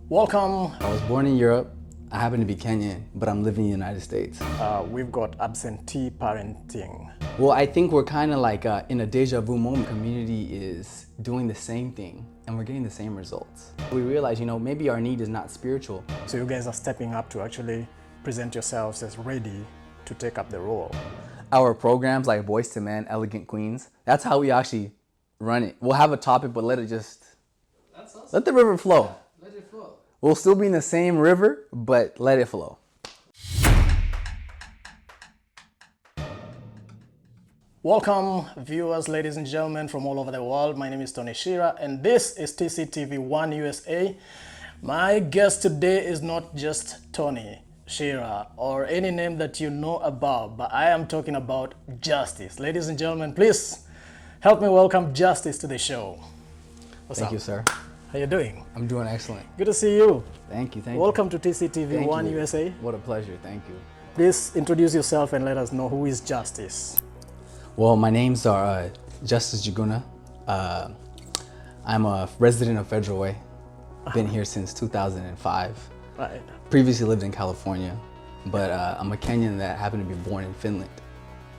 Welcome. I was born in Europe. I happen to be Kenyan, but I'm living in the United States. We've got absentee parenting. Well, I think we're kind of like in a deja vu moment. Community is doing the same thing and we're getting the same results. We realize, maybe our need is not spiritual. So you guys are stepping up to actually present yourselves as ready to take up the role. Our programs like Boys to Men, Elegant Queens, that's how we actually run it. We'll have a topic, but let the river flow. Yeah, let it flow. We'll still be in the same river, but let it flow. Welcome, viewers, ladies and gentlemen from all over the world. My name is Tony Shira, and this is TCTV 1 USA. My guest today is not just Tony Shira or any name that you know about, but I am talking about Justice. Ladies and gentlemen, please help me welcome Justice to the show. What's up? Thank you, sir. How you doing? I'm doing excellent. Good to see you. Thank you. Welcome to TCTV 1 USA. What a pleasure. Thank you. Please introduce yourself and let us know who is Justice. Well, my names are Justice Juguna. I'm a resident of Federal Way. Been here since 2005. Right. Previously lived in California, but I'm a Kenyan that happened to be born in Finland.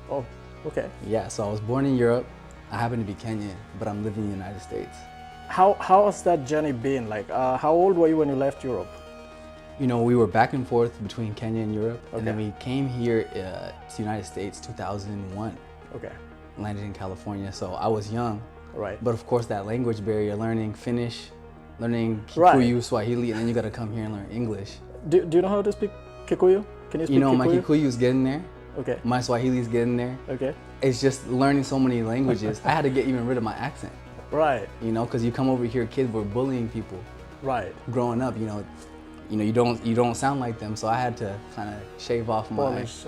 Oh, okay. Yeah, so I was born in Europe. I happen to be Kenyan, but I'm living in the United States. How has that journey been? Like, how old were you when you left Europe? We were back and forth between Kenya and Europe, Okay. and then we came here to the United States 2001. Okay. Landed in California, so I was young. Right. But of course, that language barrier, learning Finnish, learning Right. Kikuyu, Swahili, and then you got to come here and learn English. Do you know how to speak Kikuyu? Can you speak Kikuyu? My Kikuyu is getting there. Okay. My Swahili is getting there. Okay. It's just learning so many languages. I had to get even rid of my accent, Right. because you come over here, kids were bullying people Right. growing up. You don't sound like them, so I had to kind of shave off Polish.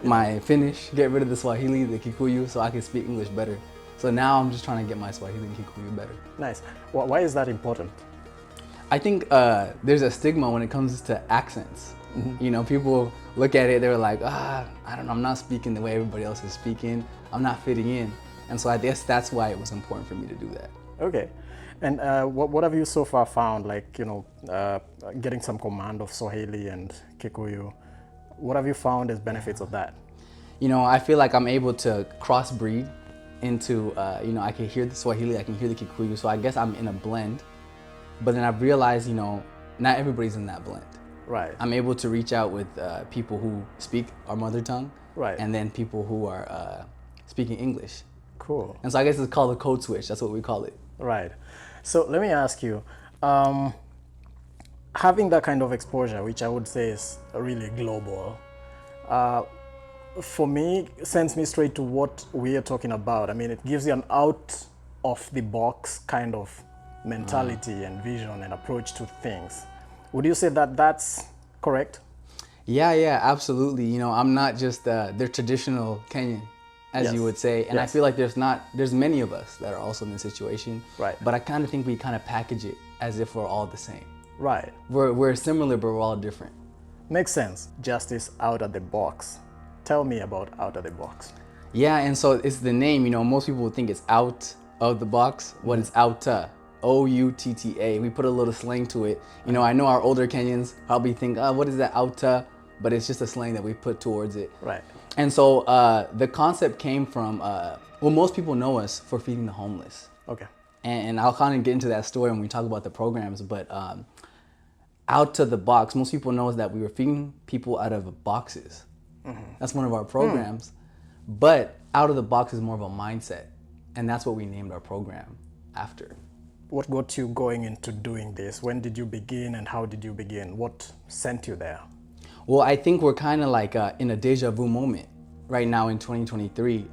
my Finnish, get rid of the Swahili, the Kikuyu, so I could speak English better. So now I'm just trying to get my Swahili and Kikuyu better. Nice. Why is that important? I think there's a stigma when it comes to accents. People look at it, they're like, I don't know, I'm not speaking the way everybody else is speaking. I'm not fitting in. And so I guess that's why it was important for me to do that. Okay. And what have you so far found, like, getting some command of Swahili and Kikuyu? What have you found as benefits of that? I feel like I'm able to crossbreed into, I can hear the Swahili, I can hear the Kikuyu, so I guess I'm in a blend. But then I've realized, not everybody's in that blend. Right. I'm able to reach out with people who speak our mother tongue, Right. and then people who are speaking English. Cool. And so I guess it's called a code switch. That's what we call it. Right. So let me ask you, having that kind of exposure, which I would say is really global, for me, sends me straight to what we are talking about. I mean, it gives you an out of the box kind of mentality and vision and approach to things. Would you say that that's correct? Yeah, absolutely. I'm not just the traditional Kenyan, as Yes. you would say. And I Yes. feel like there's many of us that are also in this situation. Right. But I kind of think we kind of package it as if we're all the same. Right. We're similar, but we're all different. Makes sense. Justice out of the box. Tell me about out of the box. Yeah, and so it's the name, most people would think it's out of the box when it's outa, O-U-T-T-A. We put a little slang to it. I know our older Kenyans probably think, what is that outa? But it's just a slang that we put towards it. Right. And so the concept came from, most people know us for feeding the homeless. Okay. And I'll kind of get into that story when we talk about the programs, but out to the box, most people know is that we were feeding people out of boxes. That's one of our programs. But out of the box is more of a mindset. And that's what we named our program after. What got you going into doing this? When did you begin and how did you begin? What sent you there? Well, I think we're kind of like in a deja vu moment right now in 2023.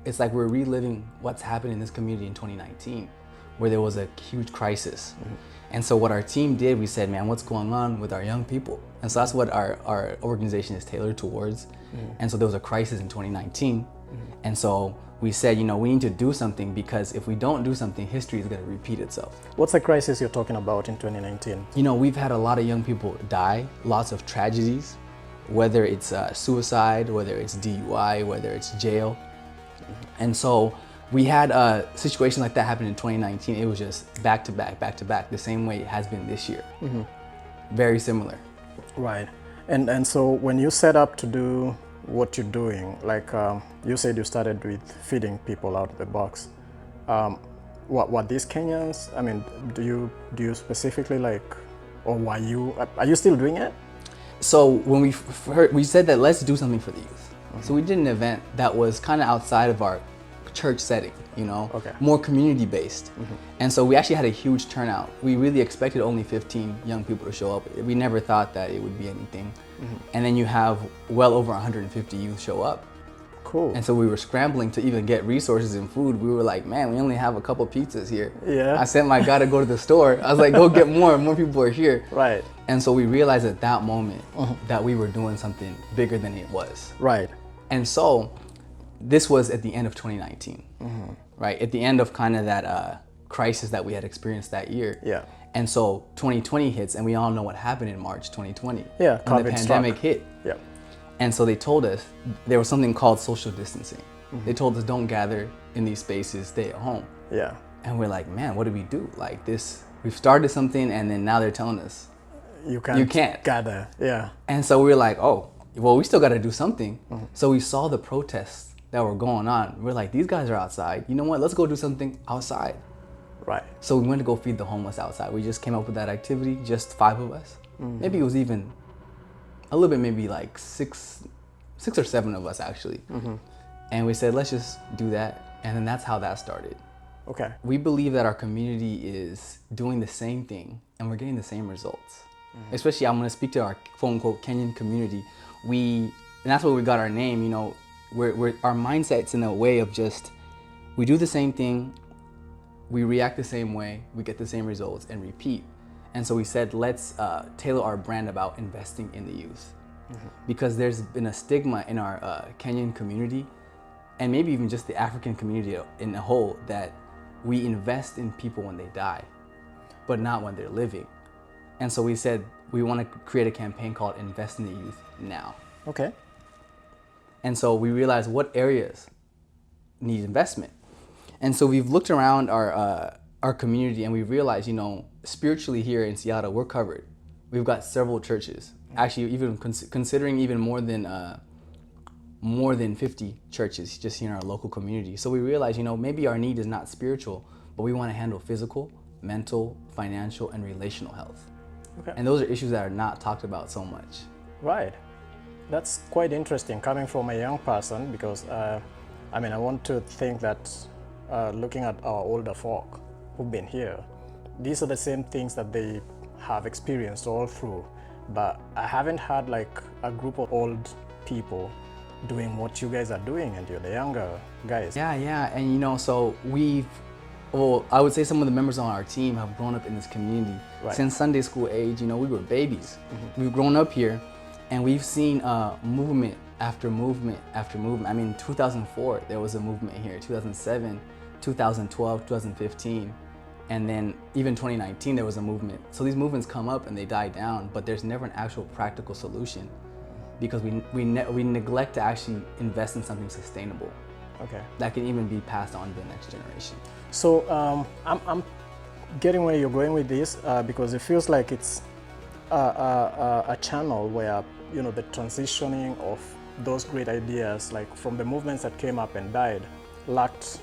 It's like we're reliving what's happened in this community in 2019, where there was a huge crisis. And so what our team did, we said, man, what's going on with our young people? And so that's what our organization is tailored towards. And so there was a crisis in 2019. And so we said, we need to do something, because if we don't do something, history is going to repeat itself. What's the crisis you're talking about in 2019? We've had a lot of young people die, lots of tragedies, whether it's suicide, whether it's DUI, whether it's jail. And so we had a situation like that happen in 2019. It was just back to back, the same way it has been this year. very similar. Right. And so when you set up to do what you're doing, like you said you started with feeding people out of the box. What these Kenyans? I mean, do you specifically like, or are you still doing it? So when we said that let's do something for the youth. So we did an event that was kind of outside of our church setting, Okay. more community based. And so we actually had a huge turnout. We really expected only 15 young people to show up. We never thought that it would be anything. And then you have well over 150 youth show up. Cool. And so we were scrambling to even get resources and food. We were like, man, we only have a couple pizzas here. Yeah. I sent my guy to go to the store. I was like, go get more people are here. Right. And so we realized at that moment that we were doing something bigger than it was. Right. And so this was at the end of 2019, right? At the end of kind of that crisis that we had experienced that year. Yeah. And so 2020 hits, and we all know what happened in March 2020. Yeah, when the COVID pandemic struck. hit. Yeah. And so they told us there was something called social distancing. They told us don't gather in these spaces, stay at home. Yeah. And we're like, man, what do we do? Like this, we've started something, and then now they're telling us You can't gather. Yeah. And so we were like, oh, well, we still got to do something. So we saw the protests that were going on. We're like, these guys are outside. You know what? Let's go do something outside. Right. So we went to go feed the homeless outside. We just came up with that activity, just 5 of us. Maybe it was even a little bit, maybe like six or 7 of us actually. And we said, let's just do that. And then that's how that started. Okay. We believe that our community is doing the same thing and we're getting the same results. Especially, I'm going to speak to our quote unquote Kenyan community. And that's where we got our name. We're our mindset's in a way of just, we do the same thing, we react the same way, we get the same results and repeat. And so we said, let's tailor our brand about investing in the youth. Because there's been a stigma in our Kenyan community, and maybe even just the African community in the whole, that we invest in people when they die, but not when they're living. And so we said, we want to create a campaign called Invest in the Youth Now. Okay. And so we realized what areas need investment. And so we've looked around our community and we realized, spiritually here in Seattle, we're covered. We've got several churches. Actually, even considering even more than 50 churches just here in our local community. So we realized, maybe our need is not spiritual, but we want to handle physical, mental, financial, and relational health. Okay. And those are issues that are not talked about so much. Right. That's quite interesting coming from a young person, because I want to think that looking at our older folk who've been here, these are the same things that they have experienced all through. But I haven't had like a group of old people doing what you guys are doing, and you're the younger guys. Yeah. And so I would say some of the members on our team have grown up in this community. Right. Since Sunday school age. We were babies. We've grown up here, and we've seen movement after movement after movement. I mean, 2004, there was a movement here. 2007, 2012, 2015, and then even 2019, there was a movement. So these movements come up and they die down, but there's never an actual practical solution, because we neglect to actually invest in something sustainable. Okay. That can even be passed on to the next generation. So I'm getting where you're going with this, because it feels like it's a channel where the transitioning of those great ideas, like from the movements that came up and died, lacked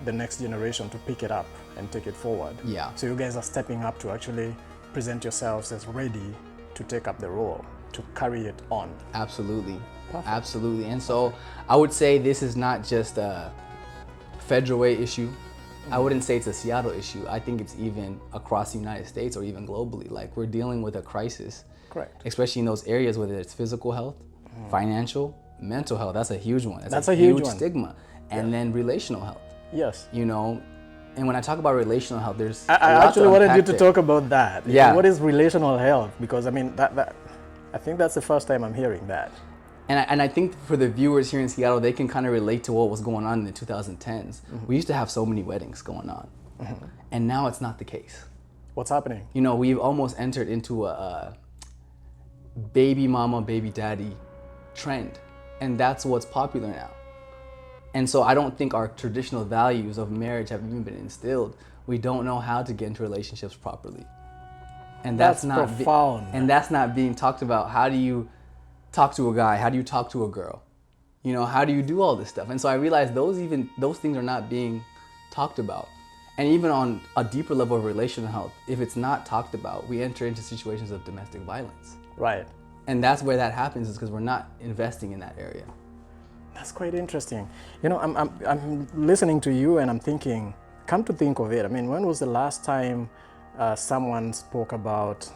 the next generation to pick it up and take it forward. Yeah. So you guys are stepping up to actually present yourselves as ready to take up the role, to carry it on. Absolutely. Perfect. Absolutely. And so I would say this is not just a federal way issue. I wouldn't say it's a Seattle issue. I think it's even across the United States or even globally. Like, we're dealing with a crisis. Correct. Especially in those areas, whether it's physical health, financial, mental health. That's a huge one. That's a huge one. stigma. And then relational health. Yes. And when I talk about relational health, there's I actually wanted you to talk about that. Yeah. What is relational health? Because that I think that's the first time I'm hearing that. And I think for the viewers here in Seattle, they can kind of relate to what was going on in the 2010s. We used to have so many weddings going on. And now it's not the case. What's happening? We've almost entered into a baby mama, baby daddy trend. And that's what's popular now. And so I don't think our traditional values of marriage have even been instilled. We don't know how to get into relationships properly. and That's not profound. and that's not being talked about. How do you talk to a guy? How do you talk to a girl? You know, how do you do all this stuff? And so I realized those things are not being talked about. And even on a deeper level of relational health, if it's not talked about, we enter into situations of domestic violence. Right. And that's where that happens, is because we're not investing in that area. That's quite interesting. You know, I'm listening to you and I'm thinking, come to think of it, I mean, when was the last time someone spoke about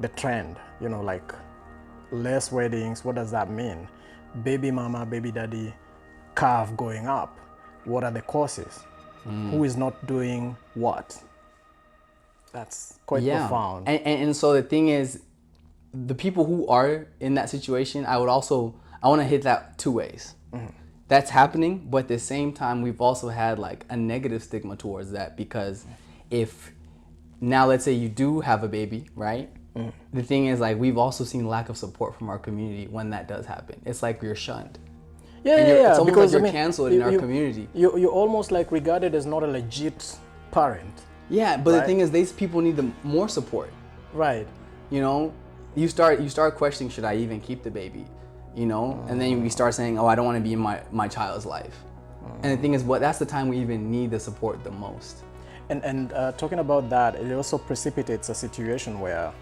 the trend? You know, like less weddings, what does that mean? Baby mama, baby daddy curve going up. What are the causes? Who is not doing what? That's quite profound. And so the thing is, the people who are in that situation, I want to hit that two ways. That's happening, but at the same time, we've also had like a negative stigma towards that, because if now let's say you do have a baby, right? The thing is, like, we've also seen lack of support from our community when that does happen. It's like you're shunned. It's almost because like you're canceled in our community. You're almost like regarded as not a legit parent. Yeah, but the thing is, these people need more support. Right. You know, you start questioning, should I even keep the baby? You know, and then we start saying, oh, I don't want to be in my child's life. And the thing is, that's the time we even need the support the most. And talking about that, it also precipitates a situation where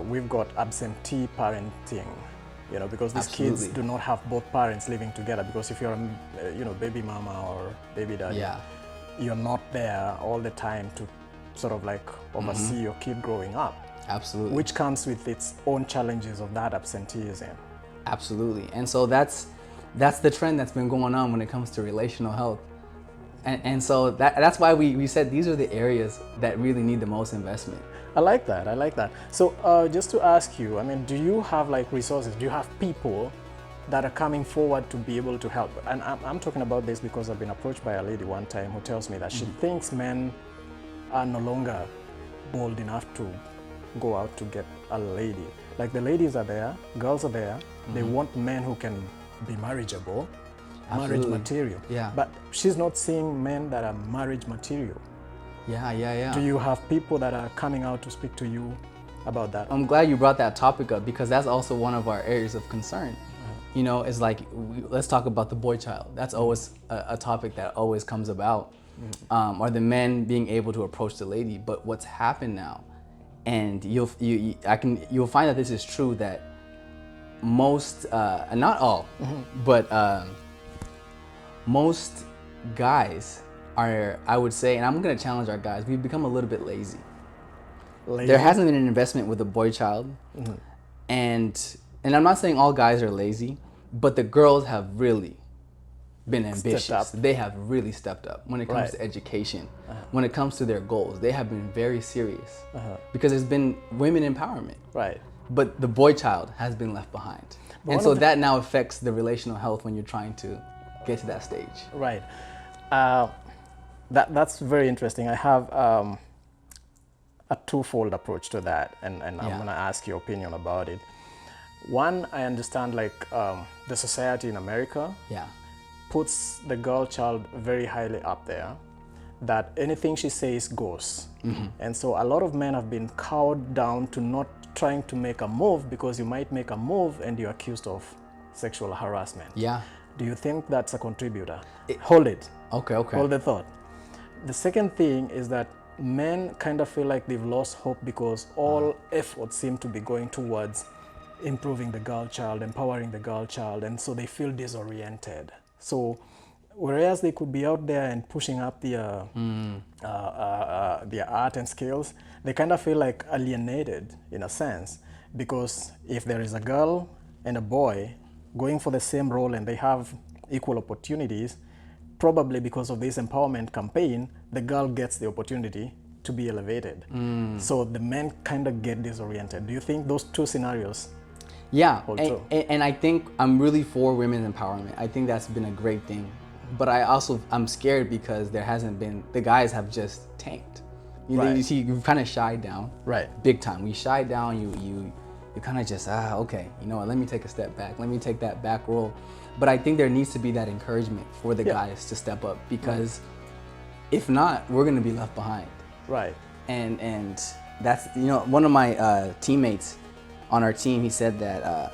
we've got absentee parenting, you know, because these kids do not have both parents living together. Because if you're a baby mama or baby daddy, you're not there all the time to sort of like oversee your kid growing up. Absolutely. Which comes with its own challenges of that absenteeism. Absolutely. And so that's the trend that's been going on when it comes to relational health. And so that's why we said these are the areas that really need the most investment. I like that. So just to ask you, I mean, do you have like resources? Do you have people that are coming forward to be able to help? And I'm talking about this because I've been approached by a lady one time who tells me that she thinks men are no longer bold enough to go out to get a lady. Like, the ladies are there, girls are there, they want men who can be marriageable, marriage material. Yeah. But she's not seeing men that are marriage material. Yeah. Do you have people that are coming out to speak to you about that? I'm glad you brought that topic up, because that's also one of our areas of concern. You know, it's like, let's talk about the boy child. That's always a topic that always comes about. Are the men being able to approach the lady? But what's happened now, and you'll find that this is true, that most, not all, but most guys are, I would say, and I'm going to challenge our guys, we've become a little bit lazy. There hasn't been an investment with the boy child, and I'm not saying all guys are lazy, but the girls have really been ambitious. They have really stepped up when it comes to education, when it comes to their goals. They have been very serious, because there's been women empowerment. Right. But the boy child has been left behind. And so that now affects the relational health when you're trying to get to that stage. Right. That's very interesting. I have a twofold approach to that, and I'm going to ask your opinion about it. One, I understand, like, the society in America puts the girl child very highly up there, that anything she says goes. And so a lot of men have been cowed down to not trying to make a move, because you might make a move and you're accused of sexual harassment. Yeah. Do you think that's a contributor? Hold it. Okay. Hold the thought. The second thing is that men kind of feel like they've lost hope, because all efforts seem to be going towards improving the girl child, empowering the girl child, and so they feel disoriented. So whereas they could be out there and pushing up their art and skills, they kind of feel like alienated in a sense, because if there is a girl and a boy going for the same role and they have equal opportunities, probably because of this empowerment campaign, the girl gets the opportunity to be elevated. So the men kind of get disoriented. Do you think those two scenarios? Yeah, and I think I'm really for women's empowerment. I think that's been a great thing. But I'm scared, because there hasn't been, the guys have just tanked. You see, you've kind of shied down. Right. Big time. We shied down, you kind of just, okay, you know what, let me take a step back. Let me take that back role. But I think there needs to be that encouragement for the guys to step up, because if not, we're going to be left behind. Right. And That's, one of my teammates on our team, he said that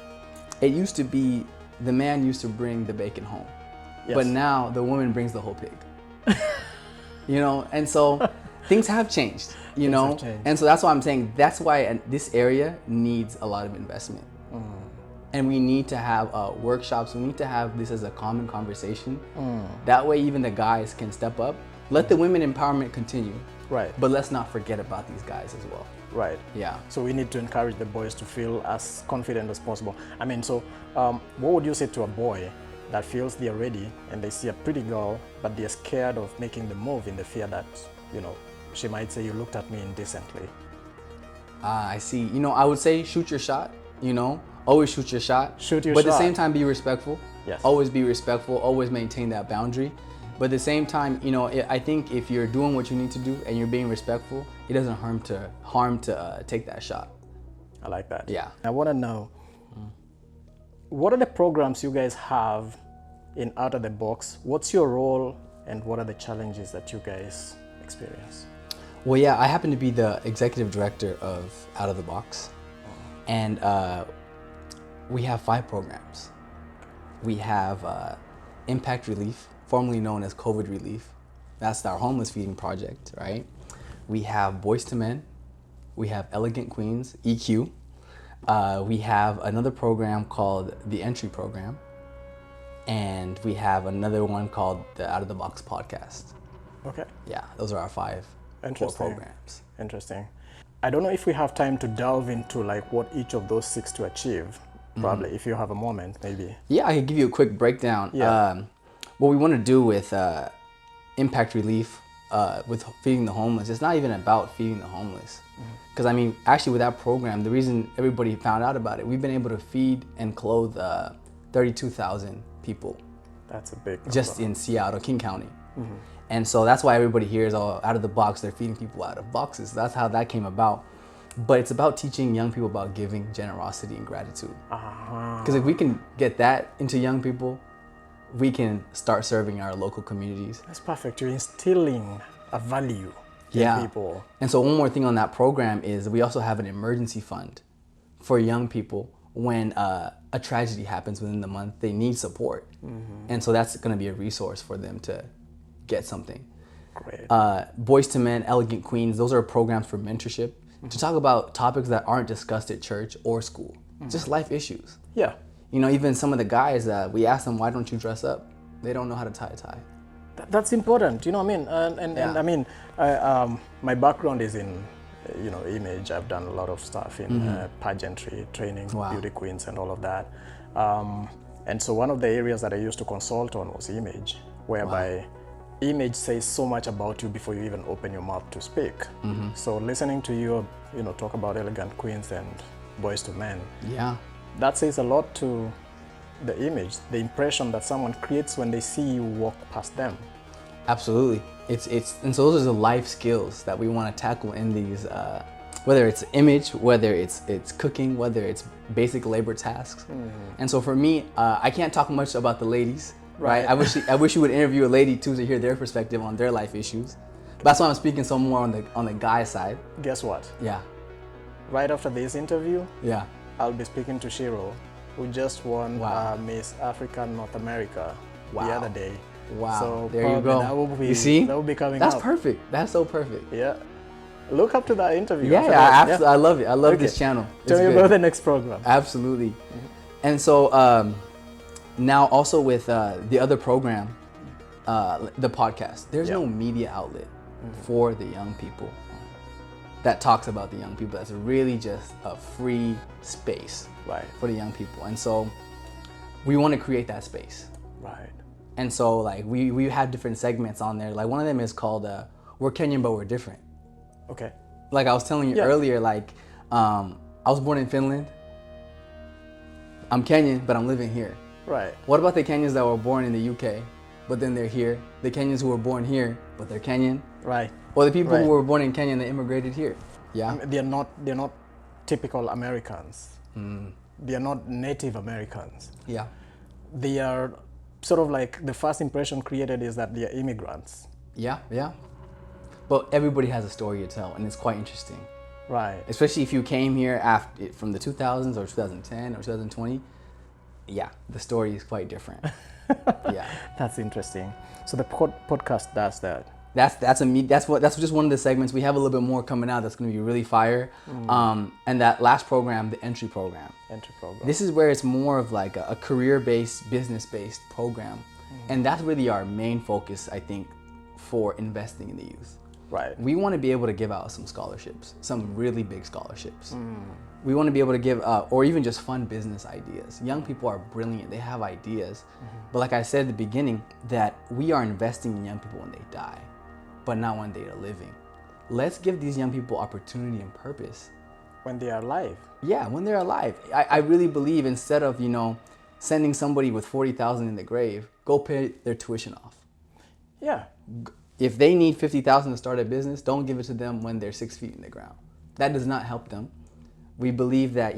it used to be the man used to bring the bacon home, Yes. but now the woman brings the whole pig. And so things have changed, have changed. and so that's why I'm saying that's why this area needs a lot of investment. And we need to have workshops. We need to have this as a common conversation. That way even the guys can step up. Let the women empowerment continue. Right. But let's not forget about these guys as well. Right. Yeah. So we need to encourage the boys to feel as confident as possible. I mean, so what would you say to a boy that feels they're ready and they see a pretty girl, but they're scared of making the move in the fear that, she might say, you looked at me indecently? I see. I would say shoot your shot, always shoot your shot. Shoot your But at the shot. same time, be respectful. Yes. Always be respectful, always maintain that boundary. But at the same time, I think if you're doing what you need to do and you're being respectful, it doesn't harm to take that shot. I like that. Yeah. I want to know, what are the programs you guys have in Out of the Box? What's your role and what are the challenges that you guys experience? Well, yeah, I happen to be the executive director of Out of the Box. And we have 5 programs. We have Impact Relief, formerly known as COVID Relief. That's our homeless feeding project, right? We have Boys to Men. We have Elegant Queens, EQ. We have another program called the Entry Program. And we have another one called the Out of the Box podcast. Okay. Yeah, those are our 5 core programs. Interesting. I don't know if we have time to delve into like what each of those seeks to achieve. Probably, if you have a moment, maybe. Yeah, I can give you a quick breakdown. Yeah. What we want to do with Impact Relief, with feeding the homeless, it's not even about feeding the homeless. Because actually with that program, the reason everybody found out about it, we've been able to feed and clothe 32,000 people. That's a big number. Just in Seattle, King County. And so that's why everybody hears, Out of the Box, they're feeding people out of boxes. That's how that came about. But it's about teaching young people about giving, generosity, and gratitude. Because if we can get that into young people, we can start serving our local communities. That's perfect. You're instilling a value in people. And so one more thing on that program is we also have an emergency fund for young people when a tragedy happens within the month. They need support. And so that's going to be a resource for them to get something. Great. Boys to Men, Elegant Queens, those are programs for mentorship to talk about topics that aren't discussed at church or school, just life issues. Yeah. Even some of the guys, we ask them, why don't you dress up? They don't know how to tie a tie. That's important, And my background is in, image. I've done a lot of stuff in pageantry, training, beauty queens and all of that. And so one of the areas that I used to consult on was image, whereby image says so much about you before you even open your mouth to speak. So listening to you, talk about Elegant Queens and Boys to Men, that says a lot to the image, the impression that someone creates when they see you walk past them. Absolutely. And so those are the life skills that we want to tackle in these, whether it's image, whether it's cooking, whether it's basic labor tasks. And so for me, I can't talk much about the ladies. Right. I wish you would interview a lady too to hear their perspective on their life issues. But that's why I'm speaking some more on the guy side. Guess what? Yeah. Right after this interview, I'll be speaking to Shiro, who just won Miss Africa North America the other day. Wow. So there you go. You see? That will be coming up. That's perfect. That's so perfect. Yeah. Look up to that interview. Yeah. I love it. I love this channel. Tell me about the next program. Absolutely. And so now also with the other program, the podcast, there's no media outlet for the young people that talks about the young people. That's really just a free space for the young people. And so we want to create that space. Right. And so like we have different segments on there. Like one of them is called We're Kenyan but We're Different. Okay. Like I was telling you earlier, like I was born in Finland. I'm Kenyan, but I'm living here. Right. What about the Kenyans that were born in the UK, but then they're here? The Kenyans who were born here, but they're Kenyan. Right. Or the people who were born in Kenya and they immigrated here. Yeah. They're not typical Americans. They are not native Americans. Yeah. They are sort of like the first impression created is that they are immigrants. Yeah. But everybody has a story to tell, and it's quite interesting. Right. Especially if you came here after from the 2000s or 2010 or 2020. Yeah, the story is quite different. Yeah. That's interesting. So the podcast does that. That's just one of the segments. We have a little bit more coming out that's going to be really fire. And that last program, the entry program. This is where it's more of like a career-based, business-based program. And that's really our main focus, I think, for investing in the youth. Right. We want to be able to give out some scholarships, some really big scholarships. We want to be able to give, or even just fun business ideas. Young people are brilliant, they have ideas. But like I said at the beginning, that we are investing in young people when they die, but not when they are living. Let's give these young people opportunity and purpose. When they are alive. Yeah, when they're alive. I really believe instead of, sending somebody with 40,000 in the grave, go pay their tuition off. Yeah. If they need 50,000 to start a business, don't give it to them when they're 6 feet in the ground. That does not help them. We believe that,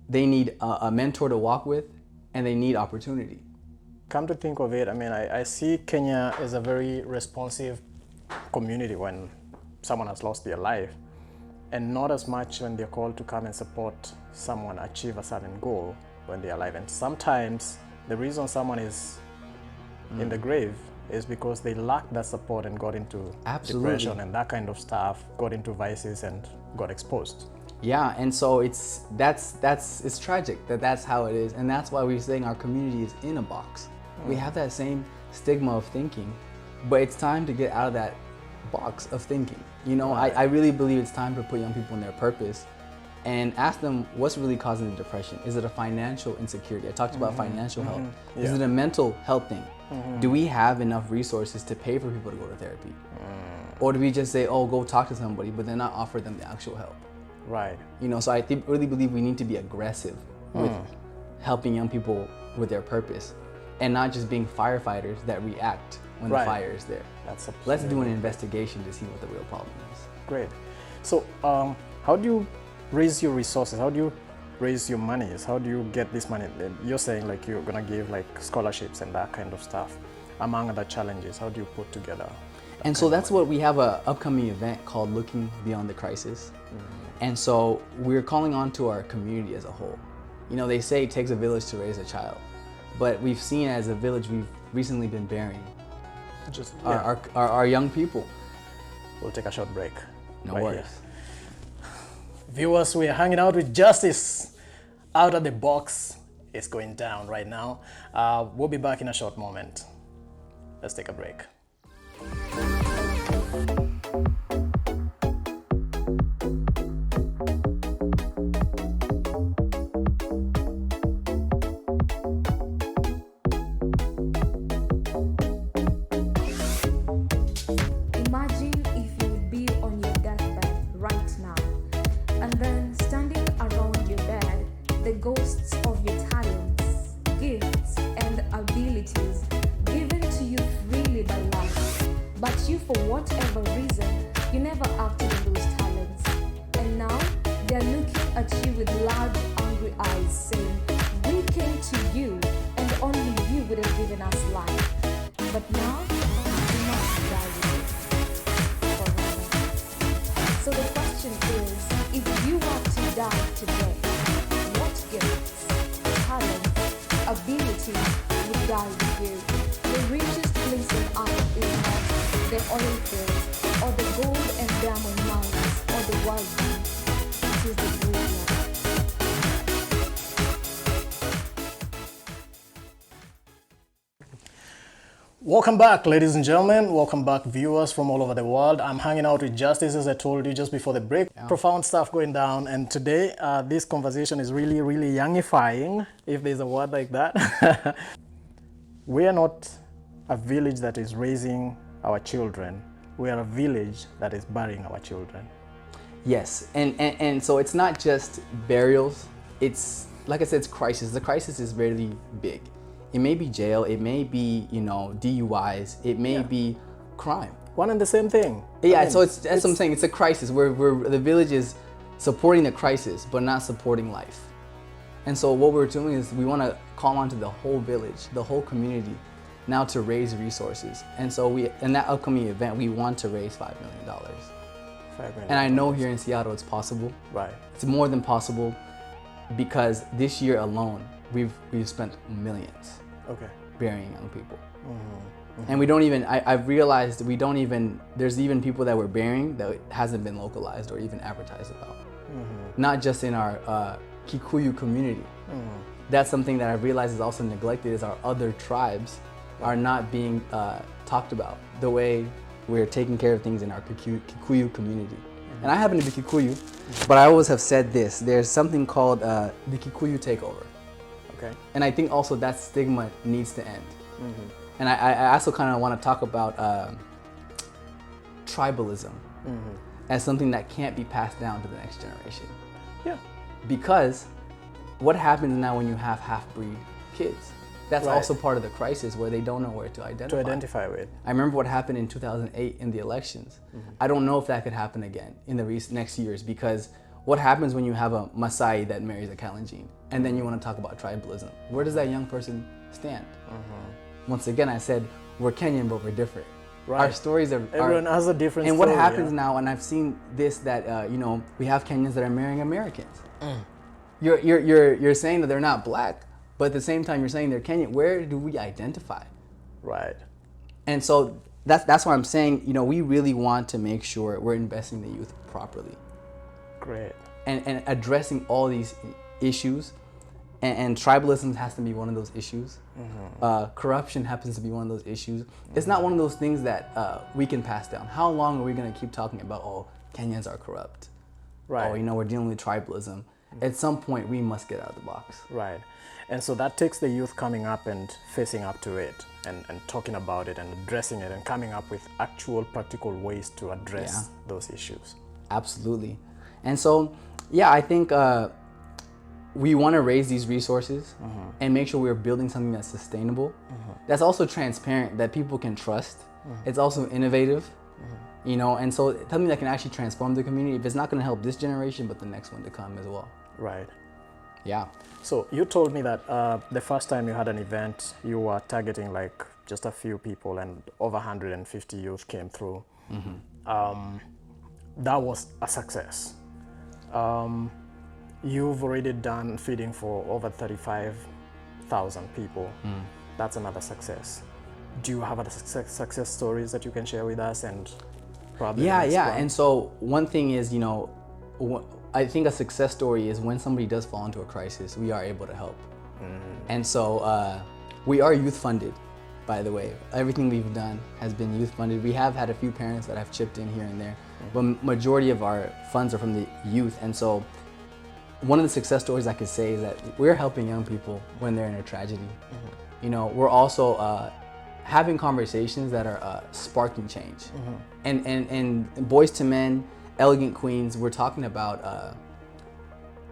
they need a mentor to walk with, and they need opportunity. Come to think of it, I see Kenya as a very responsive community when someone has lost their life, and not as much when they're called to come and support someone achieve a certain goal when they're alive. And sometimes the reason someone is in the grave is because they lacked that support and got into depression and that kind of stuff, got into vices and got exposed. Yeah, and so it's tragic that that's how it is, and that's why we're saying our community is in a box. We have that same stigma of thinking, but it's time to get out of that box of thinking. I really believe it's time to put young people in their purpose and ask them what's really causing the depression. Is it a financial insecurity? I talked about financial health. Is it a mental health thing? Do we have enough resources to pay for people to go to therapy? Or do we just say, oh, go talk to somebody, but then not offer them the actual help? Right. So I really believe we need to be aggressive with helping young people with their purpose and not just being firefighters that react when the fire is there. Let's do an investigation to see what the real problem is. Great. So how do you raise your resources? How do you raise your monies? How do you get this money? You're saying like you're gonna give like scholarships and that kind of stuff. Among other challenges, how do you put together? And so that's what we have an upcoming event called Looking Beyond the Crisis. And so we're calling on to our community as a whole. They say it takes a village to raise a child, but we've seen as a village we've recently been bearing our young people. We'll take a short break. No worries. Here. Viewers, we are hanging out with Justice. Out of the box is going down right now. We'll be back in a short moment. Let's take a break. For whatever reason, you never acted on those talents. And now, they're looking at you with large, angry eyes, saying, we came to you, and only you would have given us life. But now, we must die with it forever. So the question is, if you were to die today, what gifts, talents, ability would die with you? The richest place on earth is not the oil fields, or the gold and diamond mines, or the wild beasts. It is the graveyard. Welcome back, ladies and gentlemen. Welcome back, viewers from all over the world. I'm hanging out with Justice, as I told you just before the break. Yeah. Profound stuff going down, and today this conversation is really, really youngifying, if there's a word like that. We are not a village that is raising our children. We are a village that is burying our children. Yes, and so it's not just burials. It's, like I said, it's crisis. The crisis is really big. It may be jail, it may be, DUIs, it may be crime. One and the same thing. Yeah, so that's what I'm saying. It's a crisis where the village is supporting the crisis, but not supporting life. And so what we're doing is we want to call on to the whole village, the whole community, now to raise resources. And so in that upcoming event, we want to raise $5 million. 5 million. And I know here in Seattle it's possible. Right. It's more than possible because this year alone we've spent millions Okay. burying young people. And we don't even, I've realized we don't even, there's even people that we're burying that hasn't been localized or even advertised about. Not just in our Kikuyu community. That's something that I realized is also neglected, is our other tribes are not being talked about the way we're taking care of things in our Kikuyu community. And I happen to be Kikuyu, but I always have said this, there's something called the Kikuyu takeover. Okay. And I think also that stigma needs to end. And I also kind of want to talk about tribalism as something that can't be passed down to the next generation. Yeah. Because what happens now when you have half-breed kids? That's Right. also part of the crisis where they don't know where to identify. To identify with. I remember what happened in 2008 in the elections. I don't know if that could happen again in the next years, because what happens when you have a Maasai that marries a Kalenjin and then you want to talk about tribalism? Where does that young person stand? Once again, I said, we're Kenyan, but we're different. Right. Our stories are... Everyone has a different And story. what happens now, and I've seen this, that, you know, we have Kenyans that are marrying Americans. You're saying that they're not black, but at the same time, you're saying they're Kenyan. Where do we identify? Right. And so that's why I'm saying, you know, we really want to make sure we're investing the youth properly. Great. And addressing all these issues. And tribalism has to be one of those issues. Corruption happens to be one of those issues. It's not one of those things that we can pass down. How long are we going to keep talking about, oh, Kenyans are corrupt? Right. Oh, you know, we're dealing with tribalism. At some point, we must get out of the box. Right. And so that takes the youth coming up and facing up to it and talking about it and addressing it and coming up with actual practical ways to address those issues. Absolutely. And so, yeah, I think we want to raise these resources and make sure we're building something that's sustainable, that's also transparent, that people can trust. It's also innovative, you know, and so something that can actually transform the community. If it's not going to help this generation, but the next one to come as well. Right. Yeah. So you told me that the first time you had an event, you were targeting like just a few people and over 150 youth came through. That was a success. You've already done feeding for over 35,000 people. That's another success. Do you have other success stories that you can share with us and probably? Yeah. And so one thing is, you know, I think a success story is when somebody does fall into a crisis, we are able to help. And so we are youth funded, by the way. Everything we've done has been youth funded. We have had a few parents that have chipped in here and there, but majority of our funds are from the youth. And so one of the success stories I could say is that we're helping young people when they're in a tragedy. You know, we're also having conversations that are sparking change. And Boys to Men, Elegant Queens, we're talking about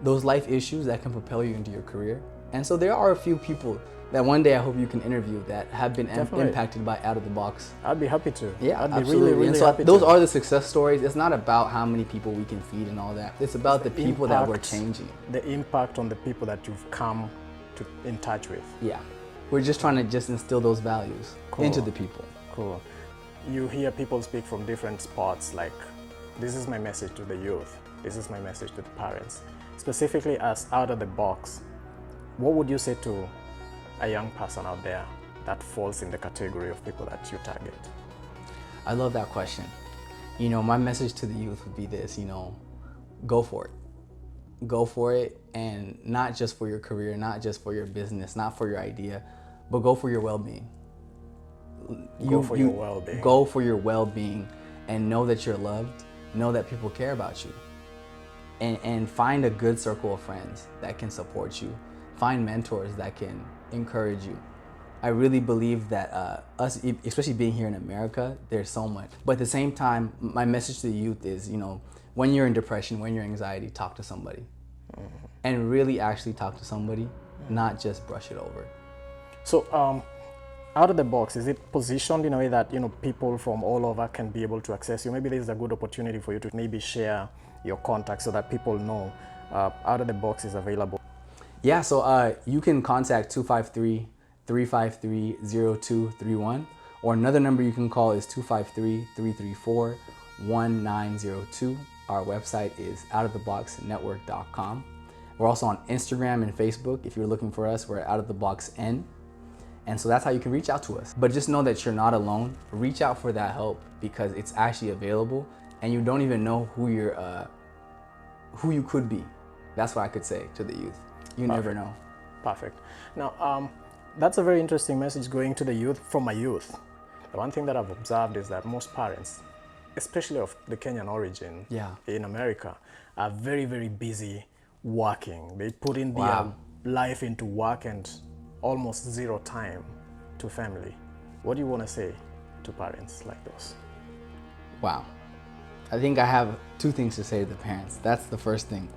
those life issues that can propel you into your career. And so there are a few people that one day I hope you can interview that have been impacted by Out of the Box. I'd be happy to. Yeah, I'd be absolutely. really And so happy those to. are the success stories. It's not about how many people we can feed and all that. It's about the people that we're impact- changing. The impact on the people that you've come in touch with. Yeah. We're just trying to just instill those values into the people. Cool. You hear people speak from different spots, like, this is my message to the youth, this is my message to the parents. Specifically as Out of the Box, what would you say to a young person out there that falls in the category of people that you target? I love that question. You know, my message to the youth would be this, you know, go for it. Go for it, and not just for your career, not just for your business, not for your idea, but go for your well-being. Go for your well-being. Go for your well-being and know that you're loved, know that people care about you. And find a good circle of friends that can support you. Find mentors that can encourage you. I really believe that us, especially being here in America, there's so much. But at the same time, my message to the youth is, you know, when you're in depression, when you're in anxiety, talk to somebody. And really actually talk to somebody, not just brush it over. So, Out of the Box, is it positioned in a way that, you know, people from all over can be able to access you? Maybe this is a good opportunity for you to maybe share your contacts so that people know Out of the Box is available. Yeah, so you can contact 253-353-0231, or another number you can call is 253-334-1234. 1902. Our website is outoftheboxnetwork.com. We're also on Instagram and Facebook. If you're looking for us, we're outoftheboxn. And so that's how you can reach out to us. But just know that you're not alone. Reach out for that help because it's actually available and you don't even know who you could be. That's what I could say to the youth. You never know. Perfect. Now, that's a very interesting message going to the youth from my youth. The one thing that I've observed is that most parents, especially of the Kenyan origin in America, are very, very busy working. They put in their life into work and almost zero time to family. What do you want to say to parents like those? Wow. I think I have two things to say to the parents. That's the first thing.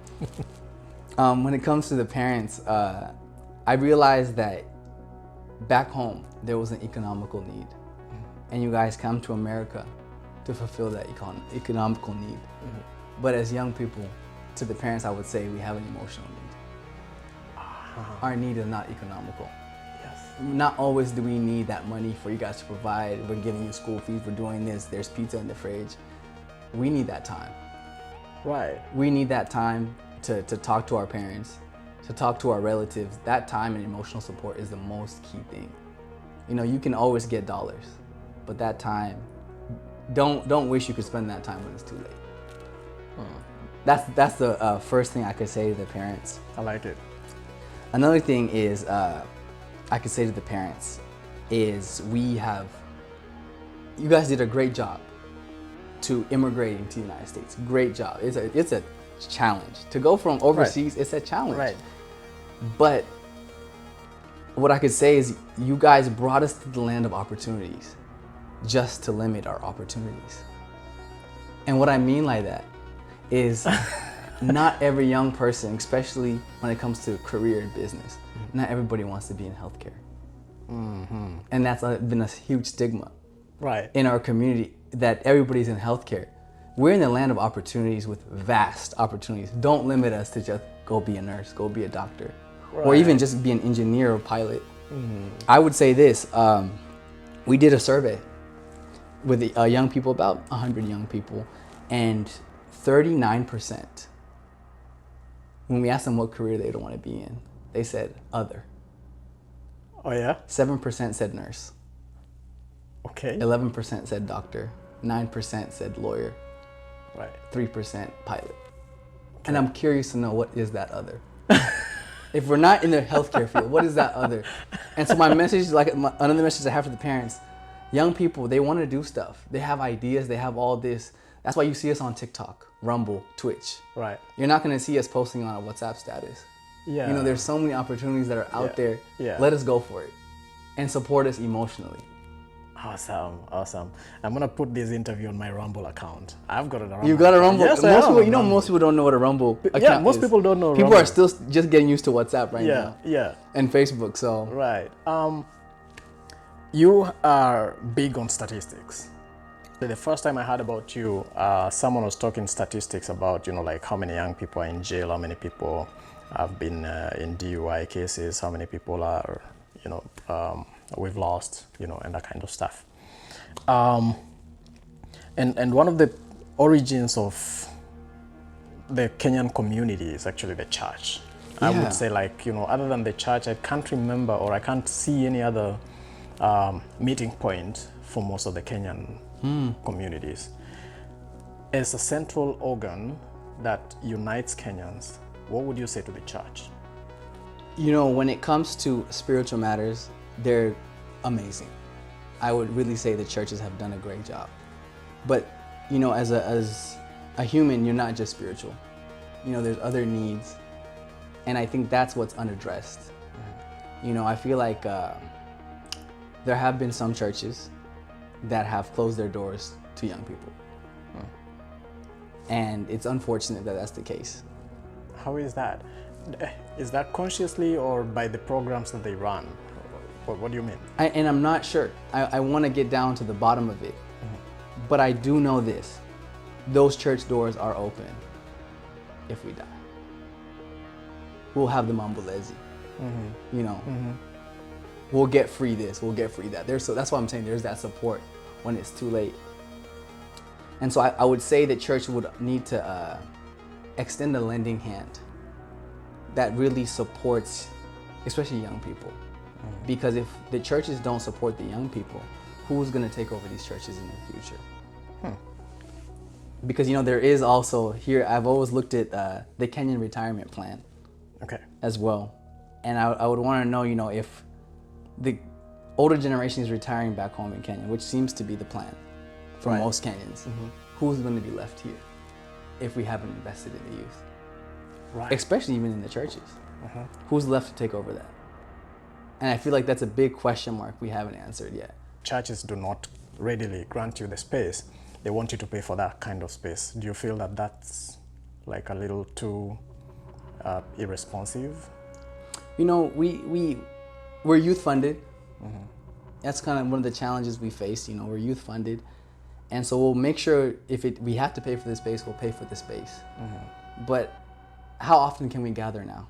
When it comes to the parents, I realized that back home, there was an economical need. And you guys come to America to fulfill that economical need. But as young people, to the parents, I would say we have an emotional need. Our need is not economical. Yes. Not always do we need that money for you guys to provide. We're giving you school fees, we're doing this, there's pizza in the fridge. We need that time. Right. We need that time to talk to our parents, to talk to our relatives. That time and emotional support is the most key thing. You know, you can always get dollars, but that time, don't wish you could spend that time when it's too late. That's the first thing I could say to the parents. I like it. Another thing is I could say to the parents is you guys did a great job to immigrating to the United States. Great job. It's a challenge. To go from overseas, it's a challenge. Right. But what I could say is you guys brought us to the land of opportunities just to limit our opportunities. And what I mean by that is not every young person, especially when it comes to career and business, not everybody wants to be in healthcare. And that's been a huge stigma in our community, that everybody's in healthcare. We're in the land of opportunities with vast opportunities. Don't limit us to just go be a nurse, go be a doctor, or even just be an engineer or pilot. I would say this, we did a survey with young people, about 100 young people, and 39%, when we asked them what career they don't want to be in, they said other. Oh yeah? 7% said nurse. Okay. 11% said doctor. 9% said lawyer. Right. 3% pilot. And I'm curious to know, what is that other? If we're not in the healthcare field, what is that other? And so my message, another message I have for the parents, young people, they want to do stuff. They have ideas, they have all this. That's why you see us on TikTok, Rumble, Twitch. Right. You're not going to see us posting on a WhatsApp status. Yeah. You know, there's so many opportunities that are out there. Yeah. Let us go for it and support us emotionally. Awesome, awesome. I'm gonna put this interview on my Rumble account. I've got it on. You got a Rumble? Yes, most people, most people don't know what a Rumble account yeah, most is. people don't know. People Rumble. are still just getting used to WhatsApp right now. Yeah. And Facebook, so. Right. You are big on statistics. The first time I heard about you, someone was talking statistics about, like how many young people are in jail, how many people have been in DUI cases, how many people are, we've lost, and that kind of stuff. And one of the origins of the Kenyan community is actually the church. I would say, other than the church, I can't remember, or I can't see any other meeting point for most of the Kenyan communities. As a central organ that unites Kenyans, what would you say to the church? When it comes to spiritual matters, they're amazing. I would really say the churches have done a great job. But, as a human, you're not just spiritual. There's other needs. And I think that's what's unaddressed. I feel like there have been some churches that have closed their doors to young people. And it's unfortunate that that's the case. How is that? Is that consciously or by the programs that they run? What do you mean? I'm not sure. I want to get down to the bottom of it. But I do know this. Those church doors are open if we die. We'll have the Mambolezi. We'll get free this, we'll get free that. So that's why I'm saying there's that support when it's too late. And so I would say that church would need to extend a lending hand that really supports, especially young people. Because if the churches don't support the young people, who's going to take over these churches in the future? Because, there is also here, I've always looked at the Kenyan retirement plan as well. And I would want to know, if the older generation is retiring back home in Kenya, which seems to be the plan for most Kenyans, who's going to be left here if we haven't invested in the youth? Right. Especially even in the churches. Who's left to take over that? And I feel like that's a big question mark we haven't answered yet. Churches do not readily grant you the space. They want you to pay for that kind of space. Do you feel that that's like a little too irresponsive? We're youth funded. That's kind of one of the challenges we face. We're youth funded. And so we'll make sure we have to pay for the space, we'll pay for the space. But how often can we gather now?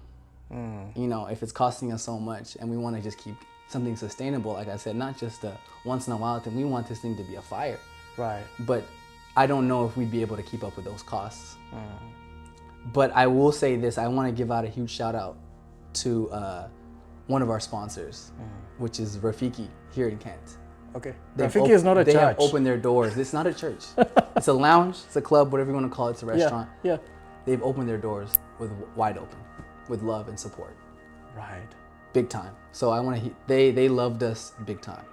If it's costing us so much and we want to just keep something sustainable, like I said, not just a once in a while thing. We want this thing to be a fire. Right. But I don't know if we'd be able to keep up with those costs. But I will say this, I want to give out a huge shout out to one of our sponsors, which is Rafiki here in Kent. Okay. Rafiki is not a church. They have opened their doors. It's not a church. It's a lounge, it's a club, whatever you want to call it, it's a restaurant. Yeah. They've opened their doors wide open, with love and support. Right. Big time. So I want to, they loved us big time.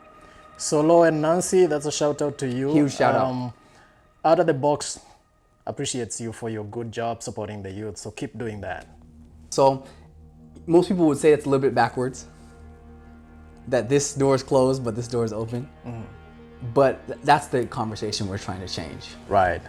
Solo and Nancy, that's a shout out to you. Huge shout out. Out of the Box appreciates you for your good job supporting the youth. So keep doing that. So most people would say it's a little bit backwards, that this door is closed, but this door is open. But that's the conversation we're trying to change. Right.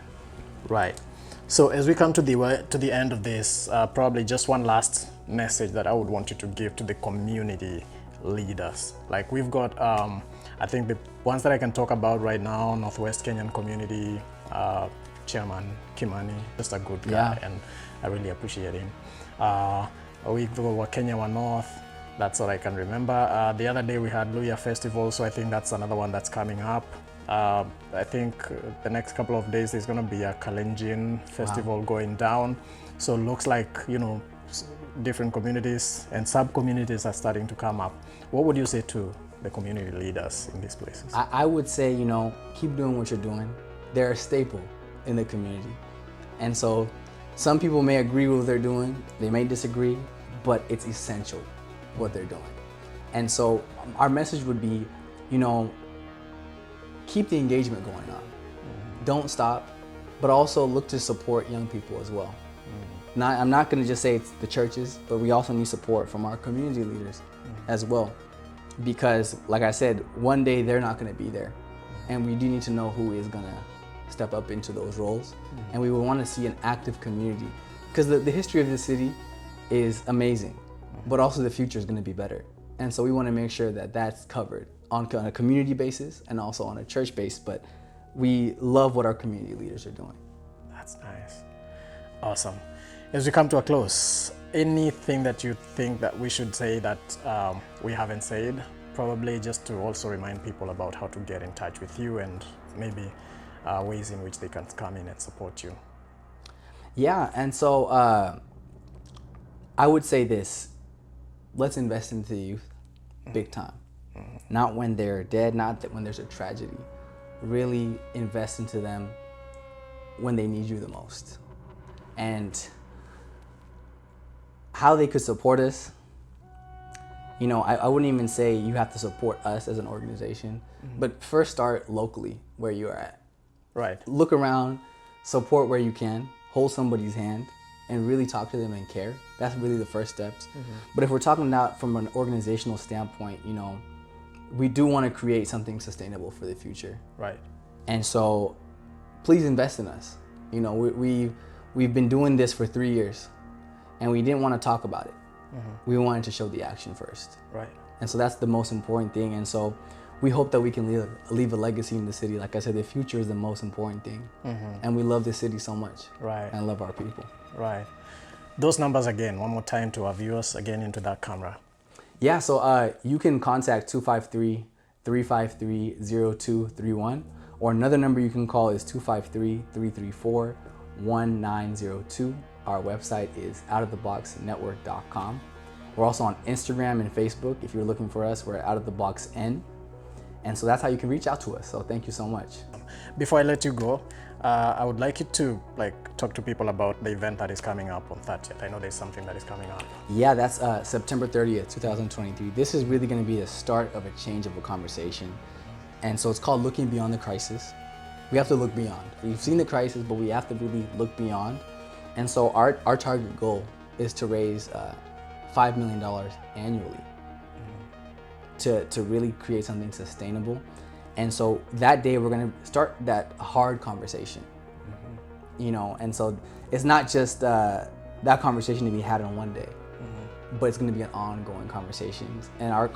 So as we come to the end of this, probably just one last message that I would want you to give to the community leaders. Like we've got, I think the ones that I can talk about right now, Northwest Kenyan Community Chairman Kimani, just a good guy, and I really appreciate him. We go Kenya One North, that's all I can remember. The other day we had Luya Festival, so I think that's another one that's coming up. I think the next couple of days there's going to be a Kalenjin festival going down. So it looks like, different communities and sub-communities are starting to come up. What would you say to the community leaders in these places? I would say, keep doing what you're doing. They're a staple in the community. And so some people may agree with what they're doing, they may disagree, but it's essential what they're doing. And so our message would be, keep the engagement going on. Don't stop, but also look to support young people as well. I'm not going to just say it's the churches, but we also need support from our community leaders as well. Because like I said, one day they're not going to be there. And we do need to know who is going to step up into those roles. And we will want to see an active community. Because the history of the city is amazing, but also the future is going to be better. And so we want to make sure that that's covered on a community basis and also on a church base. But we love what our community leaders are doing. That's nice. Awesome. As we come to a close, anything that you think that we should say that we haven't said, probably just to also remind people about how to get in touch with you and maybe ways in which they can come in and support you. Yeah, and so I would say this, let's invest into the youth big time. Not when they're dead, not that when there's a tragedy. Really invest into them when they need you the most. And how they could support us, I wouldn't even say you have to support us as an organization, but first start locally where you are at. Right. Look around, support where you can, hold somebody's hand, and really talk to them and care. That's really the first steps. But if we're talking about from an organizational standpoint, we do want to create something sustainable for the future. Right. And so please invest in us. We've been doing this for 3 years and we didn't want to talk about it. We wanted to show the action first. Right. And so that's the most important thing. And so we hope that we can leave a legacy in the city. Like I said, the future is the most important thing. And we love this city so much. Right. And love our people. Right. Those numbers again, one more time to our viewers, again into that camera. Yeah, so you can contact 253-353-0231, Or another number you can call is 253-334-1902. Our website is outoftheboxnetwork.com. We're also on Instagram and Facebook. If you're looking for us, we're at outoftheboxn. And so that's how you can reach out to us. So thank you so much. Before I let you go, I would like you to talk to people about the event that is coming up on 30th. I know there's something that is coming up. Yeah, that's September 30th, 2023. This is really going to be the start of a change of a conversation. And so it's called Looking Beyond the Crisis. We have to look beyond. We've seen the crisis, but we have to really look beyond. And so our target goal is to raise $5 million annually to really create something sustainable. And so that day we're going to start that hard conversation, you know, and so it's not just that conversation to be had on one day, but it's going to be an ongoing conversation. And our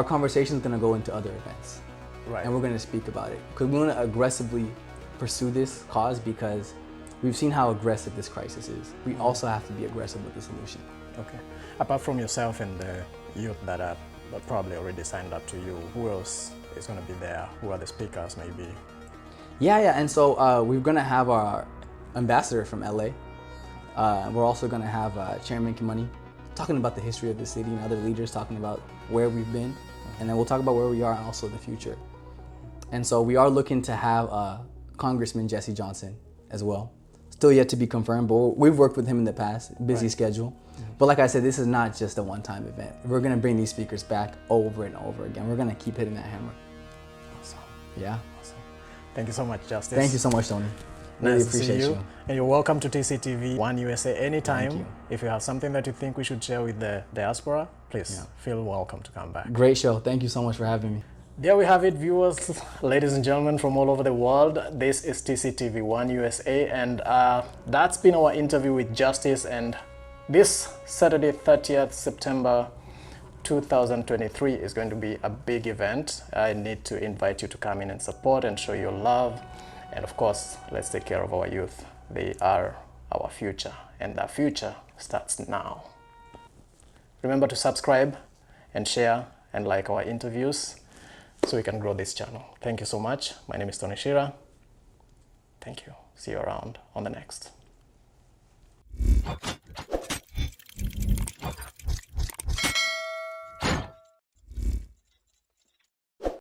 conversation is going to go into other events, Right. and we're going to speak about it because we want to aggressively pursue this cause because we've seen how aggressive this crisis is. We also have to be aggressive with the solution. Okay. Apart from yourself and the youth that are probably already signed up to you, who else is going to be there? Who are the speakers maybe? Yeah, and so we're going to have our ambassador from LA. We're also going to have Chairman Kimani talking about the history of the city and other leaders talking about where we've been. And then we'll talk about where we are and also the future. And so we are looking to have Congressman Jesse Johnson as well. Still yet to be confirmed, but we've worked with him in the past, busy schedule. But like I said, this is not just a one-time event. We're gonna bring these speakers back over and over again. We're gonna keep hitting that hammer. Awesome. Yeah. Awesome. Thank you so much, Justice. Thank you so much, Tony. Really Nice to appreciate see you. And you're welcome to TCTV One USA anytime. Thank you. If you have something that you think we should share with the diaspora, please feel welcome to come back. Great show. Thank you so much for having me. There we have it, viewers, ladies and gentlemen from all over the world. This is TCTV One USA, and that's been our interview with Justice. And this Saturday, 30th September 2023 is going to be a big event. I need to invite you to come in and support and show your love. And of course, let's take care of our youth. They are our future, and that future starts now. Remember to subscribe and share and like our interviews so we can grow this channel. Thank you so much. My name is Tony Shira. Thank you. See you around on the next.